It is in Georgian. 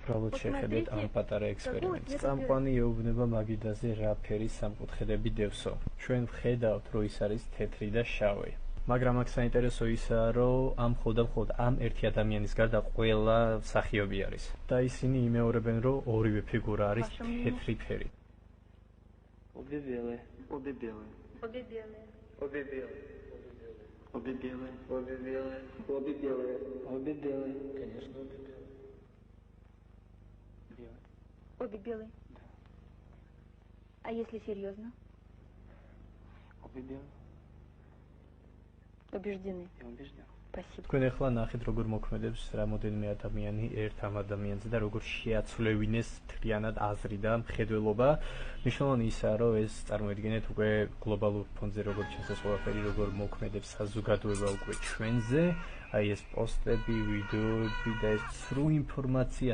უბრალოდ შეხედეთ ამ პატარა ექსპერიმენტს. წამყვანი ეუბნება მაგიდაზე რა ფერის სამკუთხედები დევსო. ჩვენ ვხედავთ, რომ ის არის თეთრი და შავი. მაგრამ აქ საინტერესო ისაა, რომ ამ მხოლოდ ამ ერთი ადამიანის გარდა ყველა მსახიობი არის. და ისინი იმეორებენ, რომ ორივე ფიგურა არის თეთრი ფერი. Обе белые. Обе белые. Обе белые. Обе белые. Обе белые. Обе белые. Обе белые. Обе белые. Конечно, обе белые. Белые. Обе белые. Да. А если серьезно? Обе белые. Убеждены. Я убежден. Спасибо. თქვენ ახლა ნახეთ, როგორ მოქმედებს რამოდენიმე ადამიანი ერთ ამ ადამიანზე და როგორ შეაცვლევინეს მთლიანად აზრი და მხედველობა. მნიშვნელოვანი ისაა, რომ ეს წარმოედგინეთ უკვე გლობალურ ფონზე როგორ ჩანს ყველაფერი, როგორ მოქმედებს საზოგადოება უკვე ჩვენზე, აი ეს პოსტები, ვიდეოები და ეს სრულ ინფორმაცია